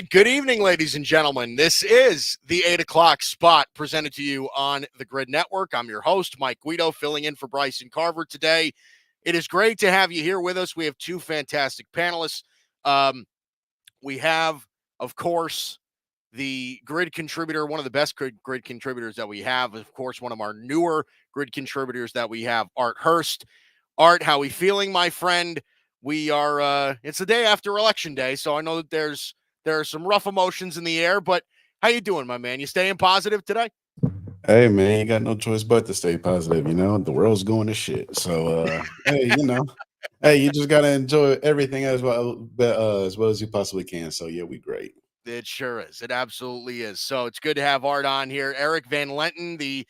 Good evening, ladies and gentlemen. This is the 8 o'clock spot presented to you on the GRYD Network. I'm your host, Mike Guido, filling in for Bryson Carver today. It is great to have you here with us. We have two fantastic panelists. We have, of course, the GRYD contributor, one of the best GRYD contributors that we have. Of course, one of our newer GRYD contributors that we have, Art Hurst. Art, how are we feeling, my friend? We are, it's the day after Election Day, so I know that there are some rough emotions in the air, but how you doing, my man? You staying positive today? Hey man, you got no choice but to stay positive. The world's going to shit. So hey, hey, you just gotta enjoy everything as well as you possibly can. So yeah, we great. It sure is. It absolutely is. So it's good to have Art on here. Eric Van Lenten, the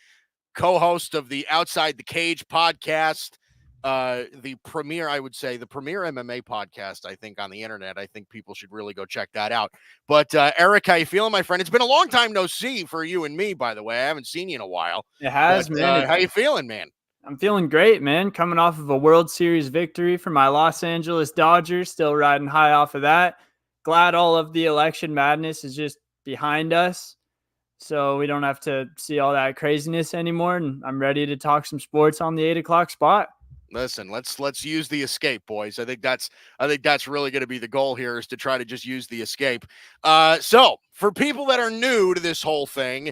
co-host of the Outside the Cage podcast, the premier MMA podcast, I think, on the internet. I think people should really go check that out. But Eric, how you feeling, my friend? It's been a long time no see for you and me, by the way. I haven't seen you in a while. It has, but, man. How you feeling, man? I'm feeling great, man. Coming off of a World Series victory for my Los Angeles Dodgers, still riding high off of that. Glad all of the election madness is just behind us, so we don't have to see all that craziness anymore. And I'm ready to talk some sports on the 8 o'clock spot. Listen, let's use the escape, boys. I think that's really going to be the goal here, is to try to just use the escape. So for people that are new to this whole thing,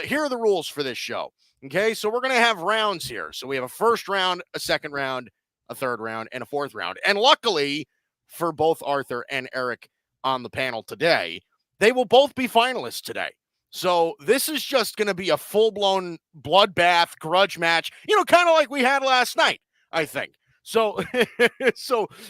here are the rules for this show. Okay, so we're going to have rounds here. So we have a first round, a second round, a third round, and a fourth round. And luckily for both Arthur and Eric on the panel today, they will both be finalists today. So this is just going to be a full-blown bloodbath grudge match, kind of like we had last night, I think. So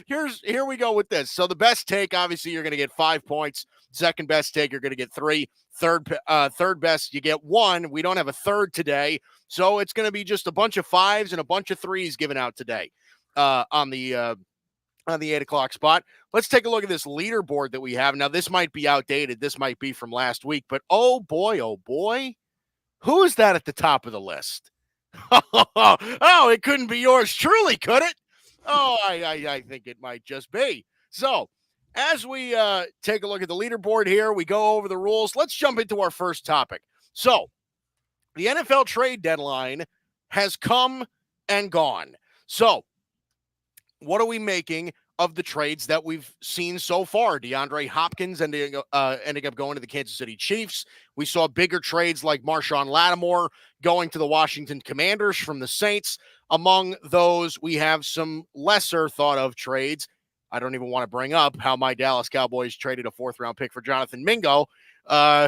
here we go with this. So the best take, obviously, you're going to get 5 points. Second best take, you're going to get 3. Third best, you get 1. We don't have a third today, so it's going to be just a bunch of 5s and a bunch of 3s given out today on the 8 o'clock spot. Let's take a look at this leaderboard that we have. Now, this might be outdated. This might be from last week, but oh boy, who is that at the top of the list? Oh, it couldn't be yours truly, could it? Oh, I think it might just be. So as we take a look at the leaderboard here, we go over the rules. Let's jump into our first topic. So the NFL trade deadline has come and gone. So what are we making of the trades that we've seen so far? DeAndre Hopkins ending up going to the Kansas City Chiefs. We saw bigger trades like Marshawn Lattimore going to the Washington Commanders from the Saints. Among those, we have some lesser thought of trades. I don't even want to bring up how my Dallas Cowboys traded a 4th-round pick for Jonathan Mingo,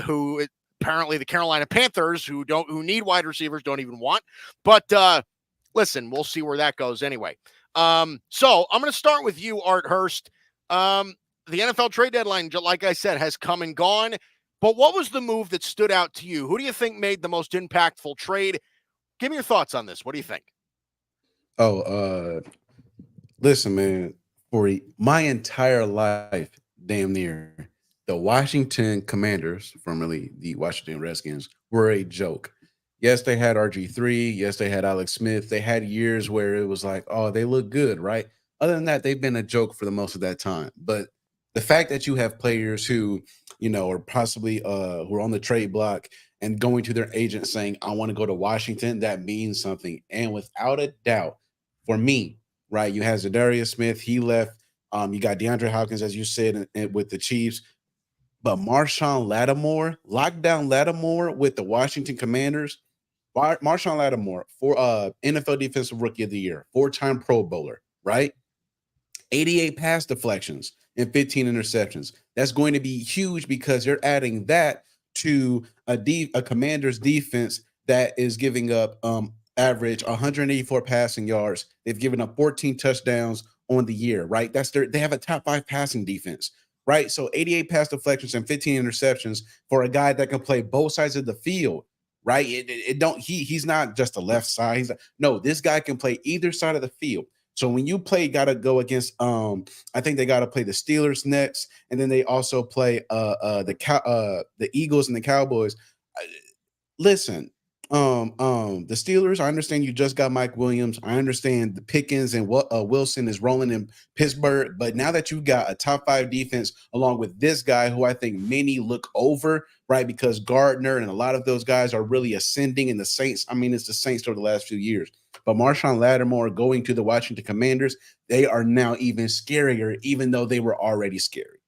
who apparently the Carolina Panthers, who need wide receivers, don't even want. But listen, we'll see where that goes anyway. So I'm going to start with you, Art Hurst. The NFL trade deadline, like I said, has come and gone. But what was the move that stood out to you? Who do you think made the most impactful trade? Give me your thoughts on this. What do you think? Listen, man, for my entire life, damn near, the Washington Commanders, formerly the Washington Redskins, were a joke. Yes, they had RG3. Yes, they had Alex Smith. They had years where it was like, oh, they look good, right? Other than that, they've been a joke for the most of that time. But the fact that you have players who, are possibly who are on the trade block and going to their agent saying, I want to go to Washington, that means something. And without a doubt, for me, right, you have Zadarius Smith. He left. You got DeAndre Hopkins, as you said, with the Chiefs. But Marshawn Lattimore, lockdown Lattimore with the Washington Commanders. Marshawn Lattimore, for NFL Defensive Rookie of the Year, 4-time Pro Bowler, right? 88 pass deflections and 15 interceptions. That's going to be huge because you're adding that to a Commanders defense that is giving up average 184 passing yards. They've given up 14 touchdowns on the year, right? They have a top 5 passing defense, right? So 88 pass deflections and 15 interceptions for a guy that can play both sides of the field. Right? He's not just a left side. This guy can play either side of the field. So when you gotta go against I think they gotta play the Steelers next, and then they also play the Eagles and the Cowboys. Listen, The Steelers, I understand you just got Mike Williams. I understand the Pickens and what Wilson is rolling in Pittsburgh. But now that you got a top 5 defense along with this guy who I think many look over, right? Because Gardner and a lot of those guys are really ascending in the Saints. I mean, it's the Saints over the last few years. But Marshawn Lattimore going to the Washington Commanders, they are now even scarier, even though they were already scary.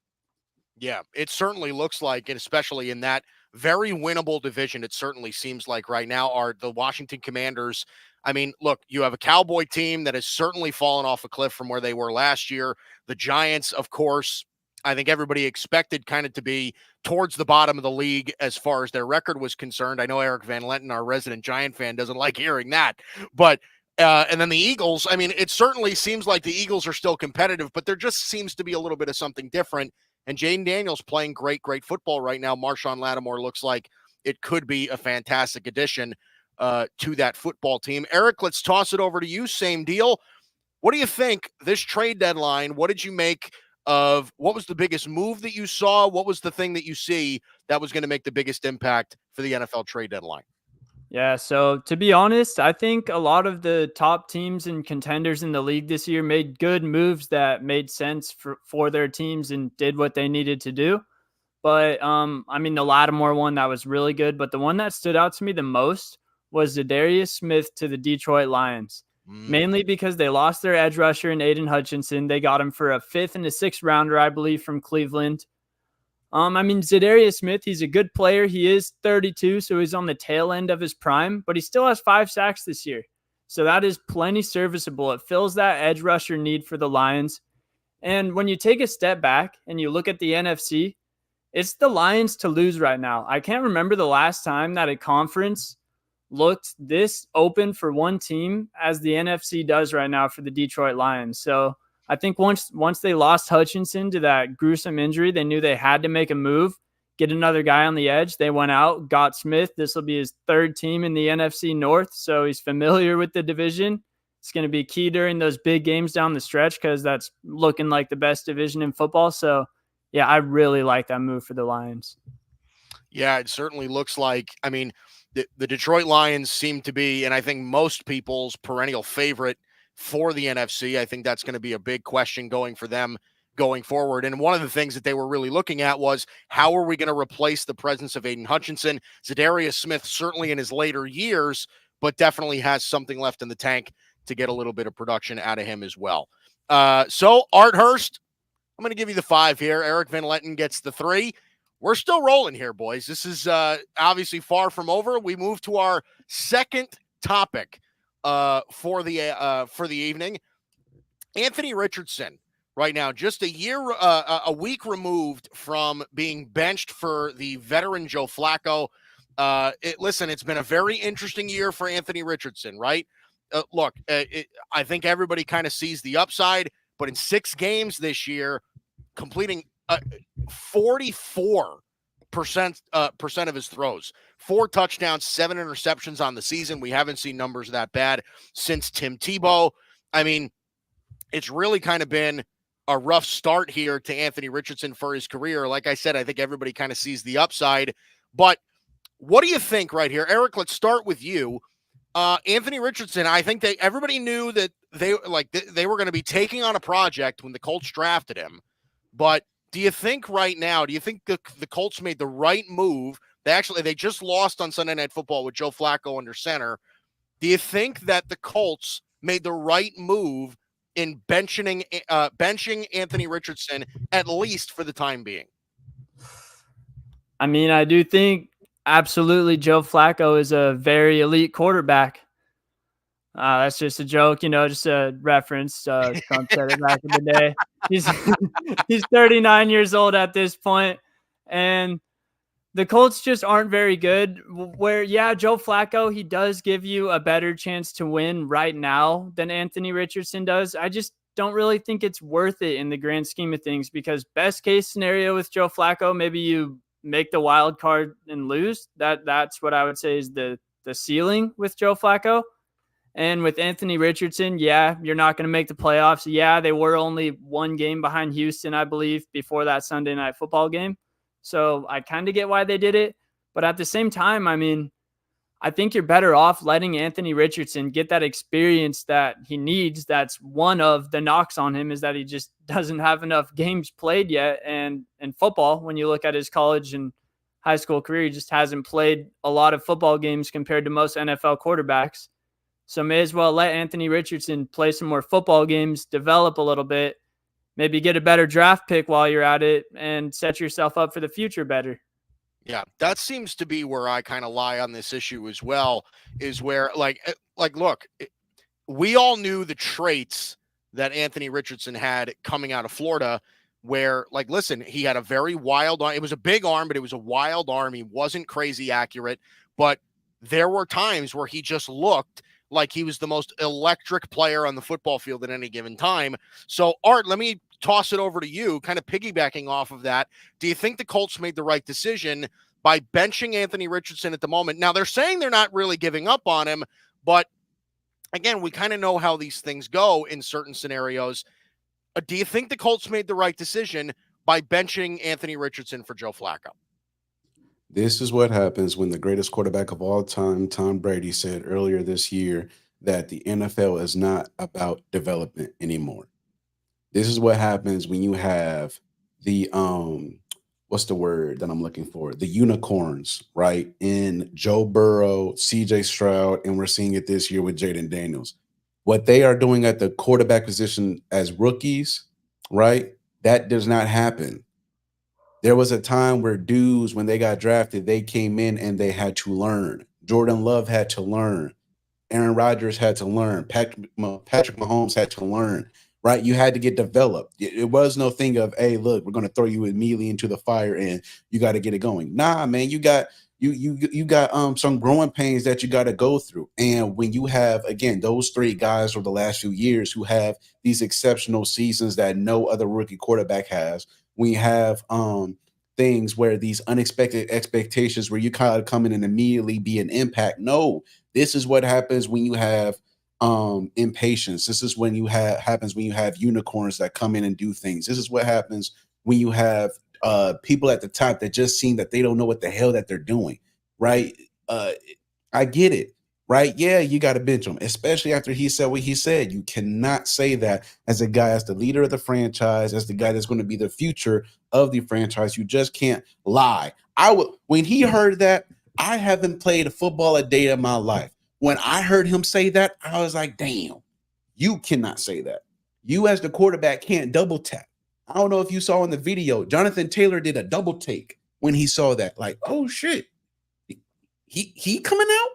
Yeah, it certainly looks like, and especially in that very winnable division, it certainly seems like right now are the Washington Commanders. I mean, look, you have a Cowboy team that has certainly fallen off a cliff from where they were last year. The Giants, of course, I think everybody expected kind of to be towards the bottom of the league as far as their record was concerned. I know Eric Van Lenten, our resident Giant fan, doesn't like hearing that, but and then the Eagles, I mean, it certainly seems like the Eagles are still competitive, but there just seems to be a little bit of something different. And Jaden Daniels playing great football right now. Marshawn Lattimore looks like it could be a fantastic addition to that football team. Eric, let's toss it over to you. Same deal. What do you think this trade deadline? What did you make of what was the biggest move that you saw? What was the thing that you see that was going to make the biggest impact for the NFL trade deadline? Yeah, so to be honest, I think a lot of the top teams and contenders in the league this year made good moves that made sense for their teams and did what they needed to do. But I mean, the Lattimore one, that was really good. But the one that stood out to me the most was Zadarius Smith to the Detroit Lions, mainly because they lost their edge rusher in Aiden Hutchinson. They got him for a 5th and a 6th rounder, I believe, from Cleveland. I mean, Zadarius Smith, he's a good player. He is 32, so he's on the tail end of his prime, but he still has 5 sacks this year. So that is plenty serviceable. It fills that edge rusher need for the Lions. And when you take a step back and you look at the NFC, it's the Lions to lose right now. I can't remember the last time that a conference looked this open for one team as the NFC does right now for the Detroit Lions. So I think once they lost Hutchinson to that gruesome injury, they knew they had to make a move, get another guy on the edge. They went out, got Smith. This will be his 3rd team in the NFC North, so he's familiar with the division. It's going to be key during those big games down the stretch because that's looking like the best division in football. So, yeah, I really like that move for the Lions. Yeah, it certainly looks like, I mean, the Detroit Lions seem to be, and I think most people's perennial favorite for the NFC. I think that's going to be a big question going for them going forward. And one of the things that they were really looking at was how are we going to replace the presence of Aiden Hutchinson? Zadarius Smith, certainly in his later years, but definitely has something left in the tank to get a little bit of production out of him as well. So Art Hurst, I'm going to give you the 5 here. Eric Van Lenten gets the 3. We're still rolling here, boys. This is obviously far from over. We move to our second topic for the evening. Anthony Richardson, right now, just a week removed from being benched for the veteran Joe Flacco. Listen, it's been a very interesting year for Anthony Richardson, right? I think everybody kind of sees the upside, but in 6 games this year, completing 44% of his throws, 4 touchdowns, 7 interceptions on the season. We haven't seen numbers that bad since Tim Tebow. I mean, it's really kind of been a rough start here to Anthony Richardson for his career. Like I said, I think everybody kind of sees the upside, but what do you think right here? Eric, let's start with you. Anthony Richardson, I think everybody knew that they were going to be taking on a project when the Colts drafted him, but do you think right now, the Colts made the right move? They just lost on Sunday Night Football with Joe Flacco under center. Do you think that the Colts made the right move in benching Anthony Richardson, at least for the time being? I mean, I do think absolutely Joe Flacco is a very elite quarterback. That's just a joke, just a reference. Trump said it back in the day. He's 39 years old at this point, and the Colts just aren't very good. Joe Flacco, he does give you a better chance to win right now than Anthony Richardson does. I just don't really think it's worth it in the grand scheme of things because best case scenario with Joe Flacco, maybe you make the wild card and lose. That's what I would say is the ceiling with Joe Flacco. And with Anthony Richardson, you're not going to make the playoffs. Yeah, they were only 1 game behind Houston, I believe, before that Sunday Night Football game. So I kind of get why they did it. But at the same time, I mean, I think you're better off letting Anthony Richardson get that experience that he needs. That's one of the knocks on him, is that he just doesn't have enough games played yet. And in football, when you look at his college and high school career, he just hasn't played a lot of football games compared to most NFL quarterbacks. So may as well let Anthony Richardson play some more football games, develop a little bit, maybe get a better draft pick while you're at it, and set yourself up for the future better. Yeah, that seems to be where I kind of lie on this issue as well, is where look, we all knew the traits that Anthony Richardson had coming out of Florida, where, like, listen, he had a very wild arm. It was a big arm, but it was a wild arm. He wasn't crazy accurate, but there were times where he just looked like he was the most electric player on the football field at any given time. So, Art, let me toss it over to you, kind of piggybacking off of that. Do you think the Colts made the right decision by benching Anthony Richardson at the moment? Now, they're saying they're not really giving up on him, but again, we kind of know how these things go in certain scenarios. Do you think the Colts made the right decision by benching Anthony Richardson for Joe Flacco? This is what happens when the greatest quarterback of all time, Tom Brady, said earlier this year that the NFL is not about development anymore. This is what happens when you have the what's the word that I'm looking for? The unicorns, right? In Joe Burrow, CJ Stroud, and we're seeing it this year with Jaden Daniels. What they are doing at the quarterback position as rookies, right? That does not happen. There was a time where dudes, when they got drafted, they came in and they had to learn. Jordan Love had to learn. Aaron Rodgers had to learn. Patrick Mahomes had to learn, right? You had to get developed. It was no thing of, hey, look, we're going to throw you immediately into the fire and you got to get it going. Nah, man, you got some growing pains that you got to go through. And when you have, again, those three guys over the last few years who have these exceptional seasons that no other rookie quarterback has, we have things where these unexpected expectations where you kind of come in and immediately be an impact. No, this is what happens when you have impatience. This is when happens when you have unicorns that come in and do things. This is what happens when you have people at the top that just seem that they don't know what the hell that they're doing, right? I get it. Right? Yeah, you got to bench him, especially after he said what he said. You cannot say that as a guy, as the leader of the franchise, as the guy that's going to be the future of the franchise. You just can't lie. When he heard that, I haven't played football a day in my life. When I heard him say that, I was like, damn, you cannot say that. You as the quarterback can't double tap. I don't know if you saw in the video, Jonathan Taylor did a double take when he saw that. Like, oh shit, he coming out?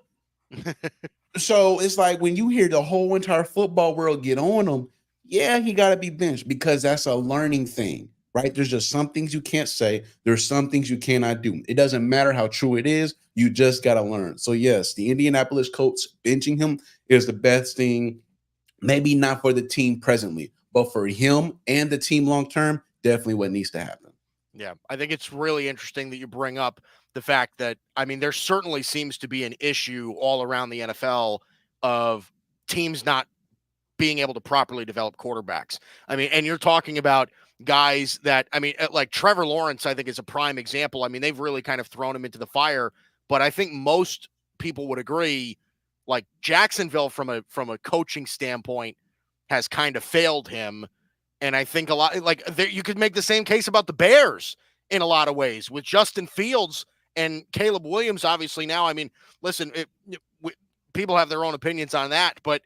So it's like when you hear the whole entire football world get on him, yeah, he got to be benched because that's a learning thing, right? There's just some things you can't say. There's some things you cannot do. It doesn't matter how true it is. You just got to learn. So yes, the Indianapolis Colts benching him is the best thing, maybe not for the team presently, but for him and the team long-term, definitely what needs to happen. Yeah, I think it's really interesting that you bring up the fact that, I mean, there certainly seems to be an issue all around the NFL of teams not being able to properly develop quarterbacks. I mean, and you're talking about guys that, I mean, like Trevor Lawrence, I think is a prime example. I mean, they've really kind of thrown him into the fire, but I think most people would agree, like Jacksonville from a coaching standpoint has kind of failed him. And I think a lot, like you could make the same case about the Bears in a lot of ways with Justin Fields and Caleb Williams. Obviously now, I mean, listen, people have their own opinions on that, but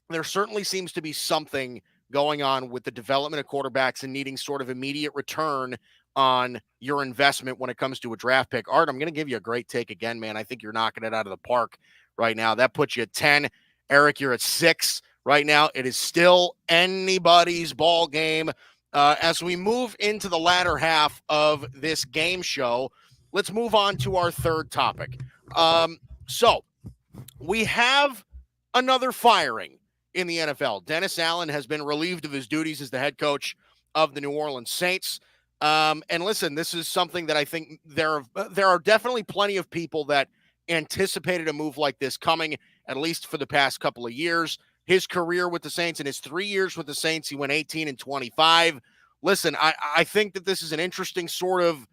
there certainly seems to be something going on with the development of quarterbacks and needing sort of immediate return on your investment when it comes to a draft pick. Art, I'm going to give you a great take again, man. I think you're knocking it out of the park right now. That puts you at 10. Eric, you're at 6. Right now, it is still anybody's ball game. As we move into the latter half of this game show, let's move on to our third topic. So we have another firing in the NFL. Dennis Allen has been relieved of his duties as the head coach of the New Orleans Saints. And listen, this is something that I think there are definitely plenty of people that anticipated a move like this coming, at least for the past couple of years. His career with the Saints, in his 3 years with the Saints, he went 18-25. Listen, I think that this is an interesting sort of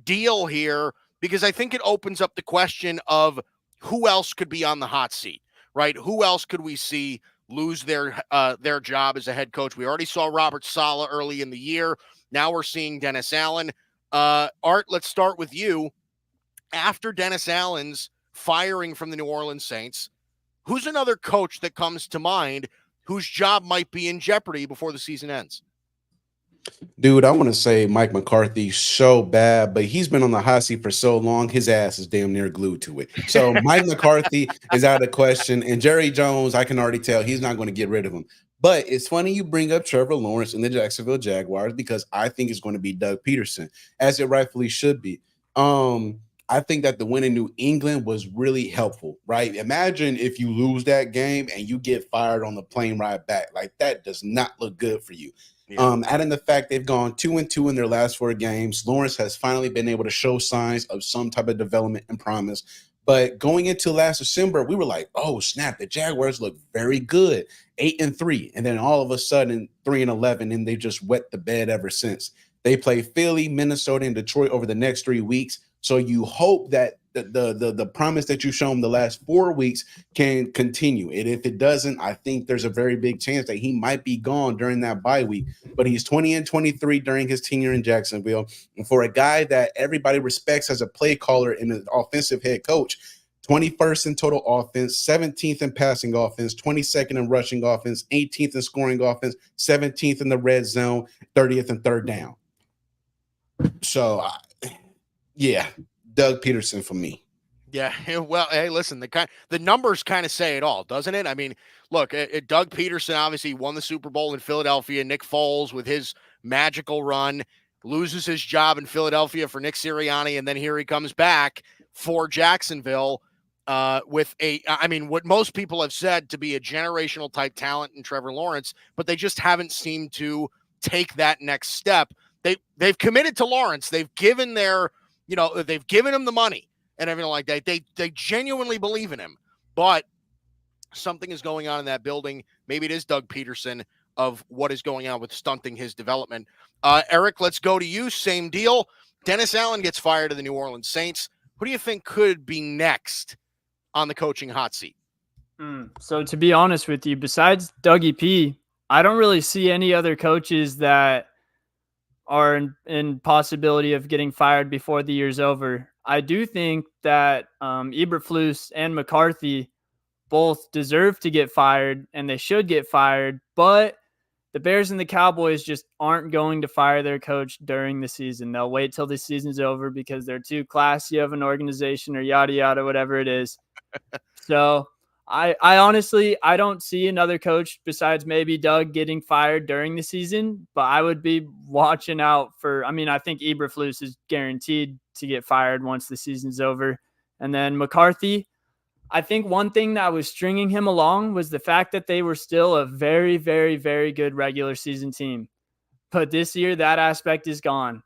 deal here because I think it opens up the question of who else could be on the hot seat, right? Who else could we see lose their job as a head coach? We already saw Robert Saleh early in the year. Now we're seeing Dennis Allen. Art, let's start with you. After Dennis Allen's firing from the New Orleans Saints, who's another coach that comes to mind whose job might be in jeopardy before the season ends? Dude, I want to say Mike McCarthy so bad, but he's been on the hot seat for so long, his ass is damn near glued to it. So Mike McCarthy is out of the question, and Jerry Jones, I can already tell he's not going to get rid of him. But it's funny you bring up Trevor Lawrence and the Jacksonville Jaguars, because I think it's going to be Doug Peterson, as it rightfully should be. I think that the win in New England was really helpful, right? Imagine if you lose that game and you get fired on the plane ride back. Like, that does not look good for you. Yeah. Adding the fact they've gone 2-2 in their last 4 games, Lawrence has finally been able to show signs of some type of development and promise. But going into last December, we were like, oh, snap, the Jaguars look very good, 8-3. And then all of a sudden, 3-11, and they just wet the bed ever since. They play Philly, Minnesota, and Detroit over the next 3 weeks. So you hope that the promise that you've shown the last 4 weeks can continue. And if it doesn't, I think there's a very big chance that he might be gone during that bye week. But he's 20-23 during his tenure in Jacksonville. And for a guy that everybody respects as a play caller and an offensive head coach, 21st in total offense, 17th in passing offense, 22nd in rushing offense, 18th in scoring offense, 17th in the red zone, 30th in third down. So, yeah, Doug Peterson for me. Yeah, well, hey, listen, the numbers kind of say it all, doesn't it? I mean, look, Doug Peterson obviously won the Super Bowl in Philadelphia. Nick Foles, with his magical run, loses his job in Philadelphia for Nick Sirianni, and then here he comes back for Jacksonville with what most people have said to be a generational type talent in Trevor Lawrence, but they just haven't seemed to take that next step. They've committed to Lawrence. They've given they've given him the money and everything like that. They genuinely believe in him, but something is going on in that building. Maybe it is Doug Peterson of what is going on with stunting his development. Eric, let's go to you. Same deal. Dennis Allen gets fired to the New Orleans Saints. Who do you think could be next on the coaching hot seat? So to be honest with you, besides Dougie P, I don't really see any other coaches that are in possibility of getting fired before the year's over. I do think that Eberflus and McCarthy both deserve to get fired, and they should get fired, but the Bears and the Cowboys just aren't going to fire their coach during the season. They'll wait till the season's over because they're too classy of an organization, or yada, yada, whatever it is. So I honestly, I don't see another coach besides maybe Doug getting fired during the season, but I would be watching out for, I think Eberflus is guaranteed to get fired once the season's over. And then McCarthy, I think one thing that was stringing him along was the fact that they were still a very, very, very good regular season team. But this year, that aspect is gone.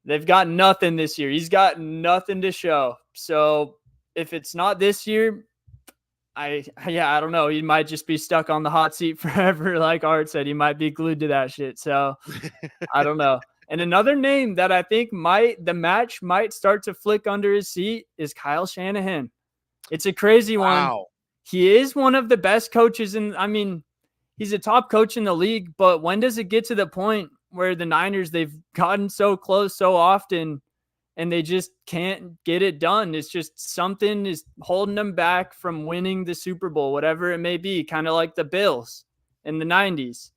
They've got nothing this year. He's got nothing to show. So if it's not this year, I don't know. He might just be stuck on the hot seat forever. Like Art said, he might be glued to that shit. So I don't know. And another name that I think the match might start to flick under his seat is Kyle Shanahan. It's a crazy one. He is one of the best coaches he's a top coach in the league, but when does it get to the point where the Niners, they've gotten so close so often and they just can't get it done? It's just something is holding them back from winning the Super Bowl, whatever it may be, kind of like the Bills in the 90s.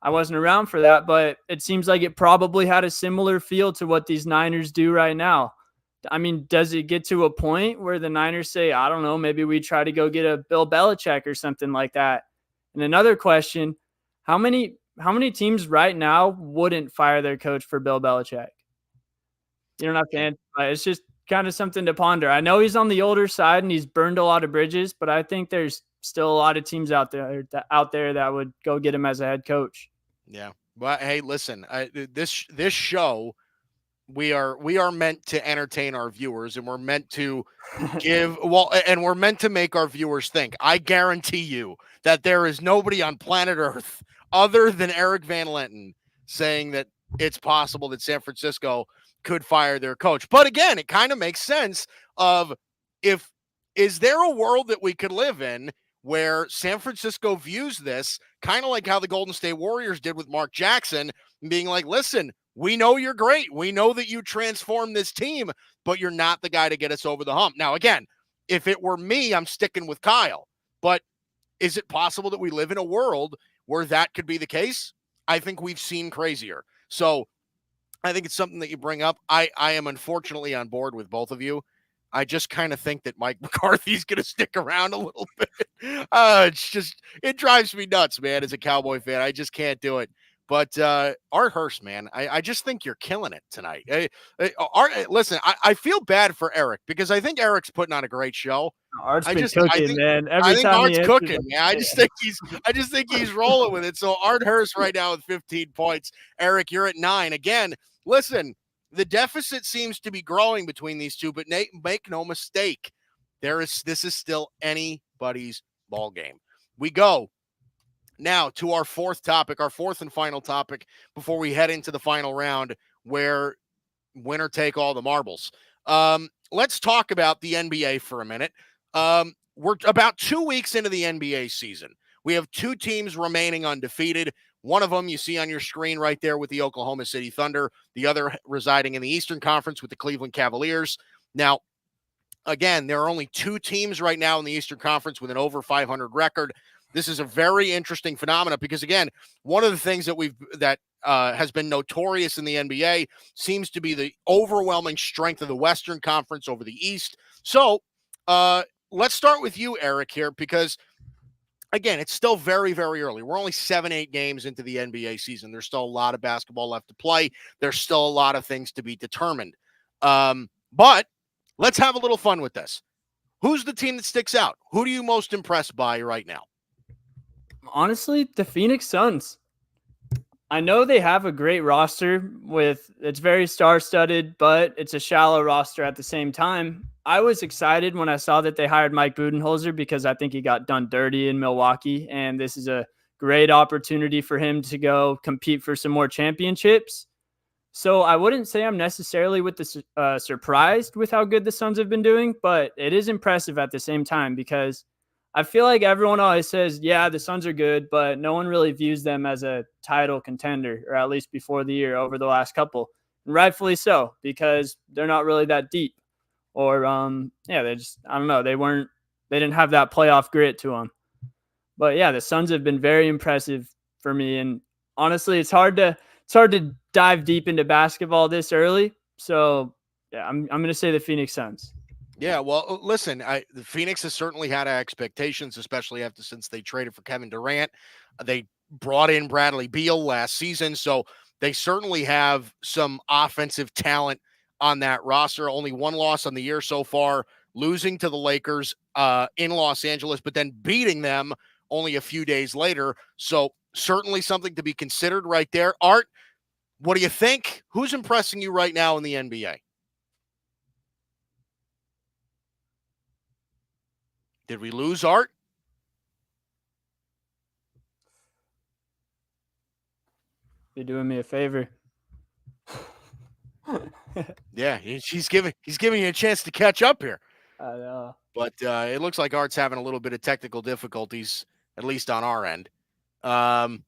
I wasn't around for that, but it seems like it probably had a similar feel to what these Niners do right now. Does it get to a point where the Niners say, I don't know, maybe we try to go get a Bill Belichick or something like that? And another question, how many teams right now wouldn't fire their coach for Bill Belichick? You don't have to answer. It's just kind of something to ponder. I know he's on the older side and he's burned a lot of bridges, but I think there's still a lot of teams out there that would go get him as a head coach. Yeah. Well, hey, listen, this show, we are meant to entertain our viewers, and we're meant to and we're meant to make our viewers think. I guarantee you that there is nobody on planet Earth other than Eric Van Lenten saying that it's possible that San Francisco could fire their coach. But again, it kind of makes sense of if is there a world that we could live in where San Francisco views this kind of like how the Golden State Warriors did with Mark Jackson, being like, listen, we know you're great. We know that you transformed this team, but you're not the guy to get us over the hump. Now, again, if it were me, I'm sticking with Kyle. But is it possible that we live in a world where that could be the case? I think we've seen crazier. So I think it's something that you bring up. I am unfortunately on board with both of you. I just kind of think that Mike McCarthy's going to stick around a little bit. It drives me nuts, man, as a Cowboy fan. I just can't do it. But Art Hurst, man, I just think you're killing it tonight. Listen, I feel bad for Eric because I think Eric's putting on a great show. Art's been cooking, man. I think Art's cooking, man. I just think he's rolling with it. So Art Hurst right now with 15 points. Eric, you're at 9. Again, listen, the deficit seems to be growing between these two, but make no mistake, this is still anybody's ball game. We go now to our fourth and final topic before we head into the final round, where winner take all the marbles. Let's talk about the NBA for a minute. We're about 2 weeks into the NBA season. We have 2 teams remaining undefeated. One of them you see on your screen right there with the Oklahoma City Thunder, the other residing in the Eastern Conference with the Cleveland Cavaliers. Now, again, there are only 2 teams right now in the Eastern Conference with an over 500 record. This is a very interesting phenomenon because, again, one of the things that has been notorious in the NBA seems to be the overwhelming strength of the Western Conference over the East. So let's start with you, Eric, here, because, again, it's still very, very early. We're only 7-8 games into the NBA season. There's still a lot of basketball left to play. There's still a lot of things to be determined. But let's have a little fun with this. Who's the team that sticks out? Who are you most impressed by right now? Honestly, the Phoenix Suns. I know they have a great roster it's very star-studded, but it's a shallow roster at the same time. I was excited when I saw that they hired Mike Budenholzer because I think he got done dirty in Milwaukee, and this is a great opportunity for him to go compete for some more championships. So I wouldn't say I'm necessarily surprised with how good the Suns have been doing, but it is impressive at the same time because I feel like everyone always says, yeah, the Suns are good, but no one really views them as a title contender, or at least before the year over the last couple. And rightfully so, because they're not really that deep. Or, they just, I don't know, they didn't have that playoff grit to them. But yeah, the Suns have been very impressive for me. And honestly, it's hard to dive deep into basketball this early. So yeah, I'm going to say the Phoenix Suns. Yeah, well, listen, the Phoenix has certainly had expectations, especially since they traded for Kevin Durant. They brought in Bradley Beal last season, so they certainly have some offensive talent on that roster. Only one loss on the year so far, losing to the Lakers in Los Angeles, but then beating them only a few days later. So certainly something to be considered right there. Art, what do you think? Who's impressing you right now in the NBA? Did we lose Art? You're doing me a favor. Yeah, he's giving you a chance to catch up here. I know. But it looks like Art's having a little bit of technical difficulties, at least on our end. So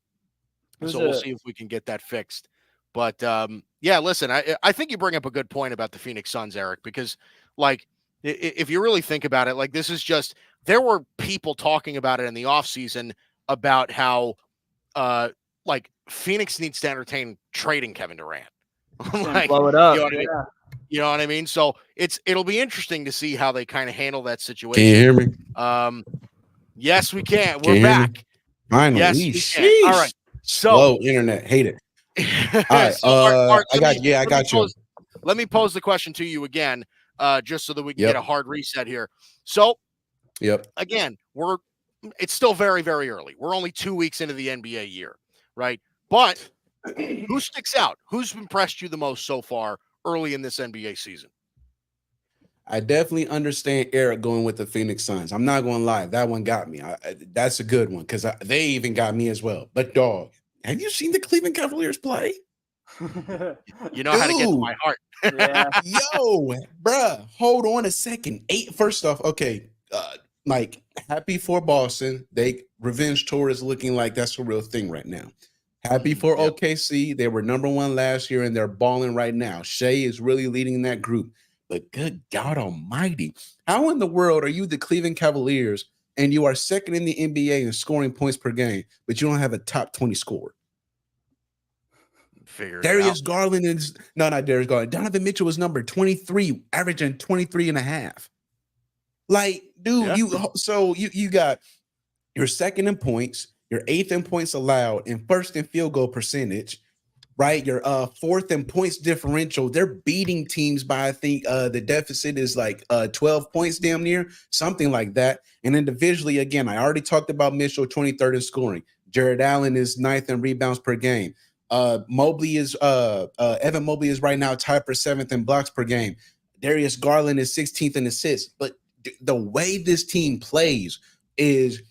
we'll see if we can get that fixed. But yeah, listen, I think you bring up a good point about the Phoenix Suns, Eric, because if you really think about it, this is just, there were people talking about it in the offseason about how Phoenix needs to entertain trading Kevin Durant. Blow it up. You know what I mean? So it'll be interesting to see how they kind of handle that situation. Can you hear me? Yes, we can. We're back. Finally. Yes, we can. All right. So slow internet, hate it. All right. Art, I got you. Let me pose the question to you again, just so that we can get a hard reset here. So, again, it's still very, very early. We're only 2 weeks into the NBA year, right? But who sticks out? Who's impressed you the most so far early in this NBA season? I definitely understand Eric going with the Phoenix Suns. I'm not going to lie. That one got me. That's a good one because they even got me as well. But, dog, have you seen the Cleveland Cavaliers play? You know how to get to my heart. Yeah. Yo, bruh, hold on a second. First off, okay, like happy for Boston. Revenge tour is looking like that's a real thing right now. Happy for Yep. OKC. They were number one last year and they're balling right now. Shea is really leading that group. But good God Almighty, how in the world are you the Cleveland Cavaliers and you are second in the NBA in scoring points per game, but you don't have a top 20 scorer? Figure it Darius out. Garland is not Darius Garland. Donovan Mitchell was number 23, averaging 23 and a half. Like, dude, Yeah. you got your second in points, your eighth in points allowed, and first in field goal percentage, right? Your fourth in points differential. They're beating teams by, I think the deficit is like 12 points damn near, something like that. And individually, again, I already talked about Mitchell, 23rd in scoring. Jared Allen is ninth in rebounds per game. Evan Mobley is right now tied for seventh in blocks per game. Darius Garland is 16th in assists. But the way this team plays is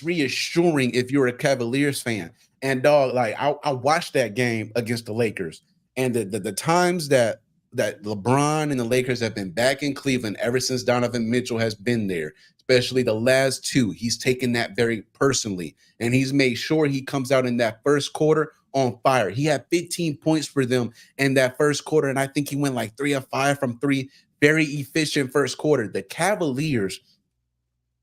reassuring if you're a Cavaliers fan. And dog, like I watched that game against the Lakers, and the times that LeBron and the Lakers have been back in Cleveland ever since Donovan Mitchell has been there, especially the last two, he's taken that very personally, and he's made sure he comes out in that first quarter on fire. He had 15 points for them in that first quarter, and I think he went like 3 of 5 from 3. Very efficient first quarter. The Cavaliers,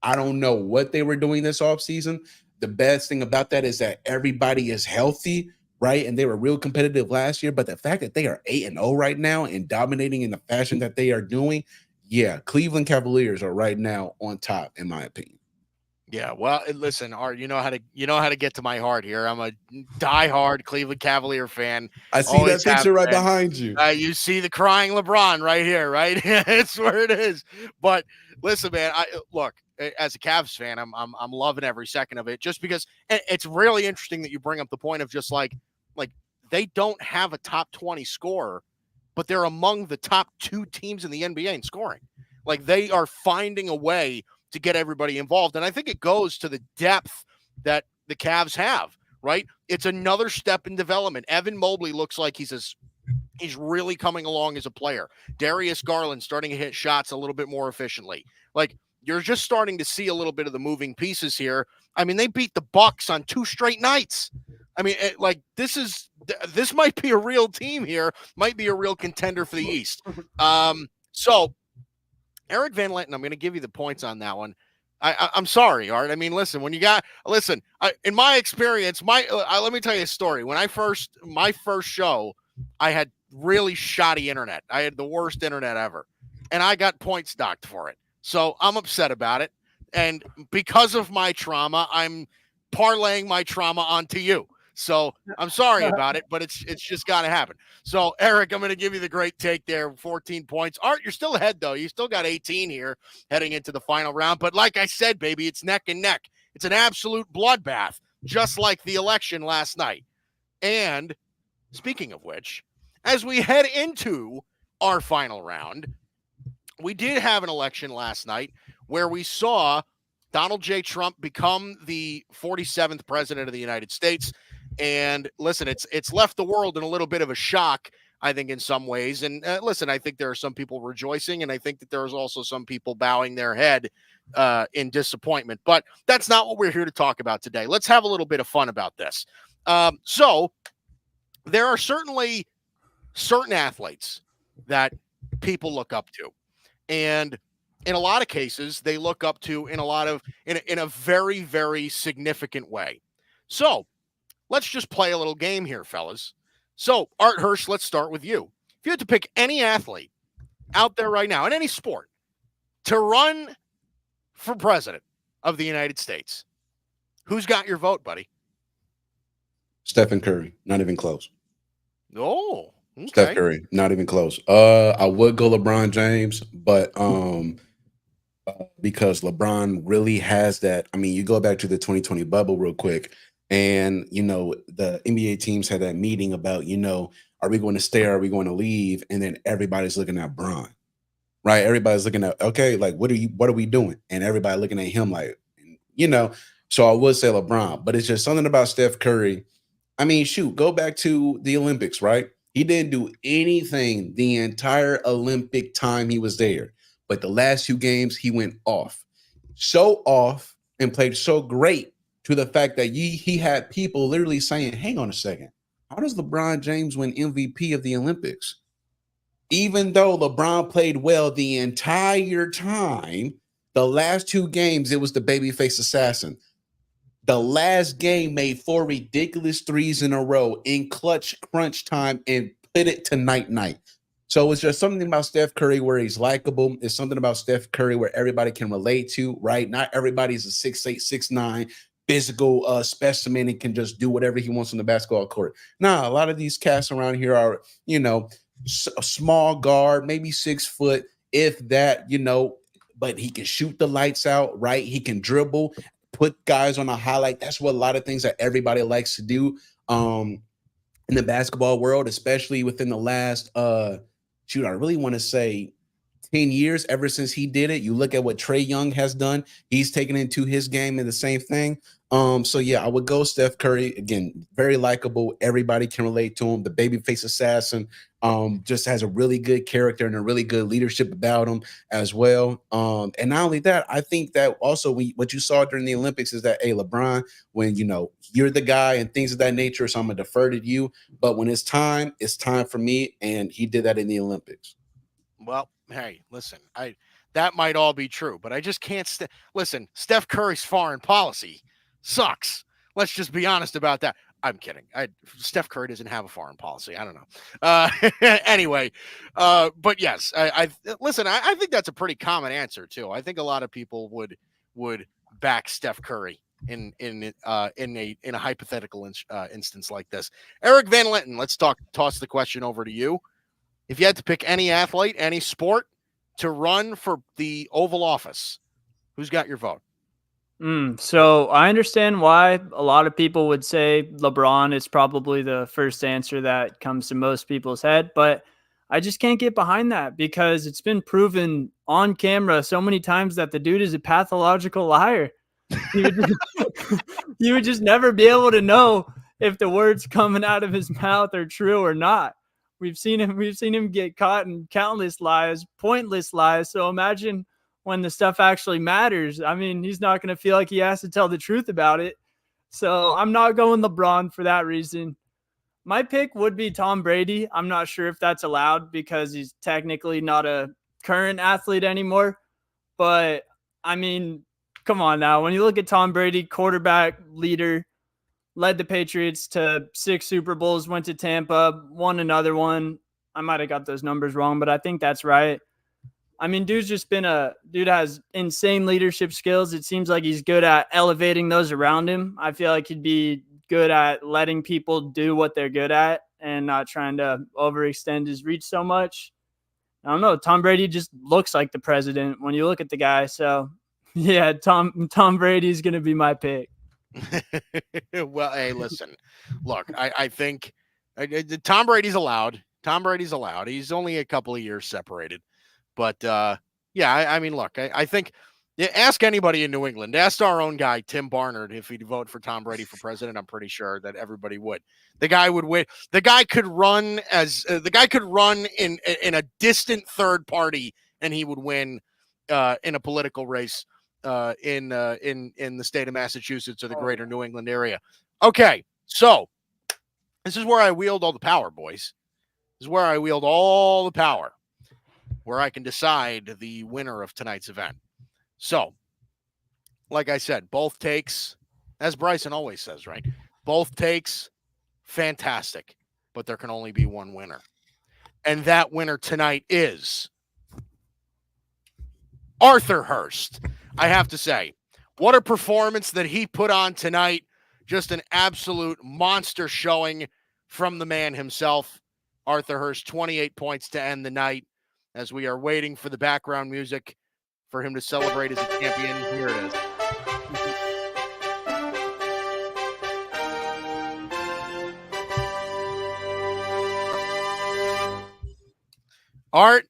I don't know what they were doing this offseason. The best thing about that is that everybody is healthy, right? And they were real competitive last year. But the fact that they are 8-0 right now and dominating in the fashion that they are doing, yeah, Cleveland Cavaliers are right now on top, in my opinion. Yeah, well, listen, Art, you know how to get to my heart here. I'm a diehard Cleveland Cavalier fan. I see Always that picture have right been. behind you. You see the crying LeBron right here, right? It's where it is. But listen, man, look, as a Cavs fan, I'm loving every second of it. Just because it's really interesting that you bring up the point of just like they don't have a top 20 scorer, but they're among the top 2 teams in the NBA in scoring. Like they are finding a way to get everybody involved. And I think it goes to the depth that the Cavs have, right? It's another step in development. Evan Mobley looks like he's really coming along as a player. Darius Garland starting to hit shots a little bit more efficiently. Like you're just starting to see a little bit of the moving pieces here. I mean, they beat the Bucks on 2 straight nights. I mean, this might be a real team here, might be a real contender for the East. So Eric Van Lenten, I'm going to give you the points on that one. I'm sorry, Art. I mean, listen, in my experience, let me tell you a story. When my first show, I had really shoddy internet. I had the worst internet ever, and I got points docked for it. So I'm upset about it. And because of my trauma, I'm parlaying my trauma onto you. So I'm sorry about it, but it's just got to happen. So, Eric, I'm going to give you the great take there, 14 points. Art, you're still ahead, though. You still got 18 here heading into the final round. But like I said, baby, it's neck and neck. It's an absolute bloodbath, just like the election last night. And speaking of which, as we head into our final round, we did have an election last night where we saw Donald J. Trump become the 47th president of the United States. And listen, it's left the world in a little bit of a shock, I think, in some ways. And listen, I think there are some people rejoicing, and I think that there's also some people bowing their head in disappointment. But that's not what we're here to talk about today. Let's have a little bit of fun about this. So there are certainly certain athletes that people look up to. And in a lot of cases, they look up to in a very, very significant way. So let's just play a little game here, fellas. So, Art Hurst, let's start with you. If you had to pick any athlete out there right now in any sport to run for president of the United States, who's got your vote, buddy? Stephen Curry, not even close. Oh, okay. Steph Curry, not even close. I would go LeBron James, but because LeBron really has that. I mean, you go back to the 2020 bubble real quick. And, the NBA teams had that meeting about, are we going to stay? Are we going to leave? And then everybody's looking at Bron, right? Everybody's looking at, okay, like, what are we doing? And everybody looking at him like, so I would say LeBron, but it's just something about Steph Curry. I mean, shoot, go back to the Olympics, right? He didn't do anything the entire Olympic time he was there. But the last 2 games, he went off. So off and played so great to the fact that he had people literally saying, hang on a second, how does LeBron James win MVP of the Olympics? Even though LeBron played well the entire time, the last 2 games, it was the babyface assassin. The last game made 4 ridiculous threes in a row in clutch crunch time and put it to night. So it's just something about Steph Curry where he's likable. It's something about Steph Curry where everybody can relate to, right? Not everybody's a 6'8", 6'9", physical specimen and can just do whatever he wants on the basketball court. Nah, a lot of these cats around here are, a small guard, maybe 6 foot, if that, but he can shoot the lights out, right? He can dribble, put guys on a highlight. That's what a lot of things that everybody likes to do in the basketball world, especially within the last I really want to say 10 years ever since he did it. You look at what Trae Young has done. He's taken into his game and the same thing. So yeah, I would go Steph Curry. Again, very likable. Everybody can relate to him. The babyface assassin just has a really good character and a really good leadership about him as well. And not only that, I think that also what you saw during the Olympics is that, hey, LeBron, when you're the guy and things of that nature, so I'm gonna defer to you. But when it's time for me, and he did that in the Olympics. Well, hey, listen, that might all be true, but I just can't listen. Steph Curry's foreign policy sucks. Let's just be honest about that. I'm kidding. Steph Curry doesn't have a foreign policy. I don't know. Anyway, but yes, I listen. I think that's a pretty common answer too. I think a lot of people would back Steph Curry in a hypothetical instance like this. Eric Van Lenten, let's toss the question over to you. If you had to pick any athlete, any sport to run for the Oval Office, who's got your vote? So I understand why a lot of people would say LeBron is probably the first answer that comes to most people's head, but I just can't get behind that because it's been proven on camera so many times that the dude is a pathological liar. You would just never be able to know if the words coming out of his mouth are true or not. We've seen him get caught in countless lies, pointless lies. So imagine when the stuff actually matters. I mean, he's not going to feel like he has to tell the truth about it. So I'm not going LeBron for that reason. My pick would be Tom Brady. I'm not sure if that's allowed because he's technically not a current athlete anymore. But I mean, come on now. When you look at Tom Brady, quarterback, leader, led the Patriots to 6 Super Bowls, went to Tampa, won another one. I might have got those numbers wrong, but I think that's right. I mean, dude has insane leadership skills. It seems like he's good at elevating those around him. I feel like he'd be good at letting people do what they're good at and not trying to overextend his reach so much. I don't know. Tom Brady just looks like the president when you look at the guy. So yeah, Tom Brady is going to be my pick. Well, hey, listen, look, I think Tom Brady's allowed. He's only a couple of years separated. But, yeah, I mean, look, I think ask anybody in New England. Ask our own guy, Tim Barnard, if he'd vote for Tom Brady for president. I'm pretty sure that everybody would. The guy would win. The guy could run in a distant third party, and he would win in a political race in the state of Massachusetts or the greater New England area. Okay, so this is where I wield all the power, boys. This is where I wield all the power, where I can decide the winner of tonight's event. So, like I said, both takes, as Bryson always says, right? Both takes, fantastic, but there can only be one winner. And that winner tonight is Arthur Hurst. I have to say, what a performance that he put on tonight. Just an absolute monster showing from the man himself. Arthur Hurst, 28 points to end the night. As we are waiting for the background music for him to celebrate as a champion. Here it is. Art,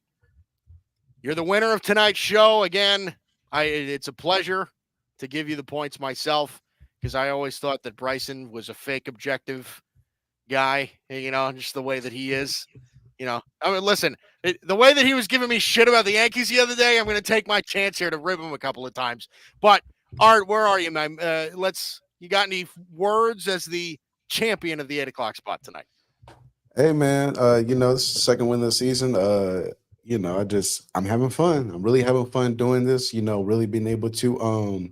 you're the winner of tonight's show. Again, it's a pleasure to give you the points myself because I always thought that Bryson was a fake objective guy, just the way that he is. I mean, listen, the way that he was giving me shit about the Yankees the other day, I'm going to take my chance here to rib him a couple of times. But Art, where are you, man? You got any words as the champion of the 8 o'clock spot tonight? Hey man, this is the second win of the season. I'm having fun. I'm really having fun doing this, really being able to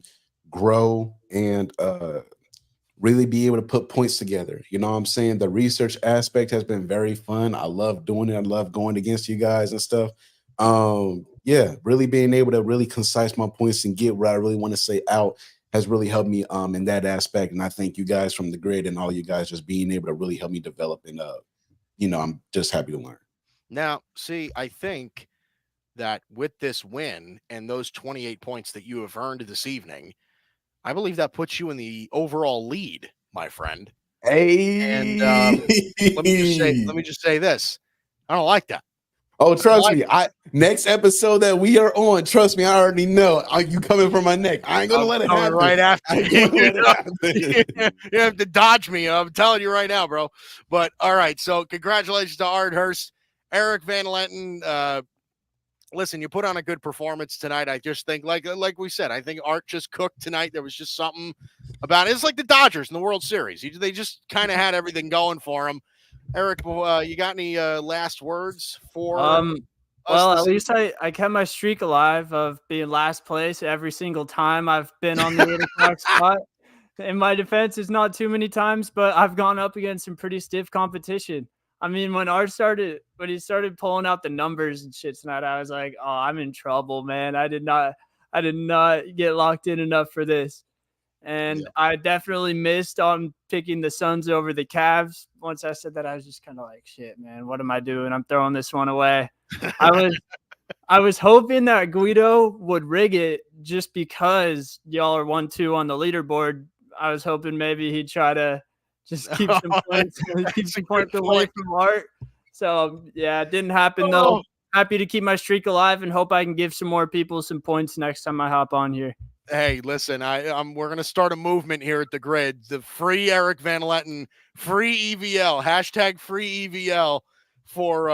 grow and really be able to put points together. You know what I'm saying? The research aspect has been very fun. I love doing it. I love going against you guys and stuff. Really being able to really concise my points and get what I really want to say out has really helped me in that aspect. And I thank you guys from the grid and all you guys just being able to really help me develop and I'm just happy to learn. Now, see, I think that with this win and those 28 points that you have earned this evening, I believe that puts you in the overall lead, my friend. Hey, And let me just say this. I don't like that. Oh, trust me. Next episode that we are on, trust me, I already know. Are you coming for my neck? I ain't gonna let it happen. Right after you have to dodge me. I'm telling you right now, bro. But all right, so congratulations to Art Hurst, Eric Van Lenten. Listen, you put on a good performance tonight. I just think, like we said, I think Art just cooked tonight. There was just something about it. It's like the Dodgers in the World Series. They just kind of had everything going for them. Eric, you got any last words for well, at least I kept my streak alive of being last place every single time I've been on the 8 o'clock spot. In my defense, it's not too many times, but I've gone up against some pretty stiff competition. I mean, when he started pulling out the numbers and shit tonight, I was like, oh, I'm in trouble, man. I did not get locked in enough for this. And I definitely missed on picking the Suns over the Cavs. Once I said that, I was just kind of like, shit, man, what am I doing? I'm throwing this one away. I was hoping that Guido would rig it just because y'all are 1-2 on the leaderboard. I was hoping maybe he'd try to just keep some points away from Art. So, yeah, it didn't happen, though. Happy to keep my streak alive and hope I can give some more people some points next time I hop on here. Hey, listen, we're going to start a movement here at the grid. The free Eric Van Lenten, free EVL, hashtag free EVL for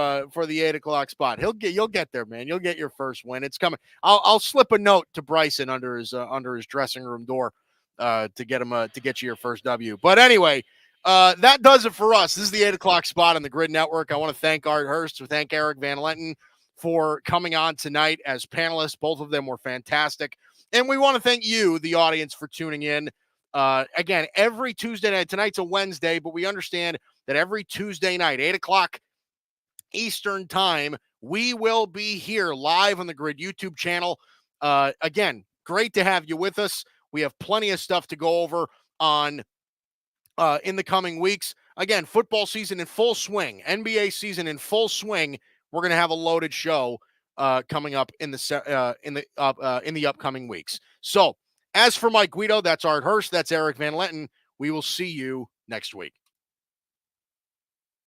the 8 o'clock spot. You'll get there, man. You'll get your first win. It's coming. I'll slip a note to Bryson under his dressing room door to get him to get you your first W. But anyway, that does it for us. This is the 8 o'clock spot on the Grid Network. I want to thank Art Hurst, to thank Eric Van Lenten for coming on tonight as panelists. Both of them were fantastic. And we want to thank you, the audience, for tuning in. Again, every Tuesday night. Tonight's a Wednesday, but we understand that every Tuesday night, 8 o'clock Eastern time, we will be here live on the Grid YouTube channel. Again, great to have you with us. We have plenty of stuff to go over on in the coming weeks. Again, football season in full swing, NBA season in full swing. We're going to have a loaded show coming up in the upcoming weeks. So, as for Mike Guido, that's Art Hurst, that's Eric Van Lenten. We will see you next week.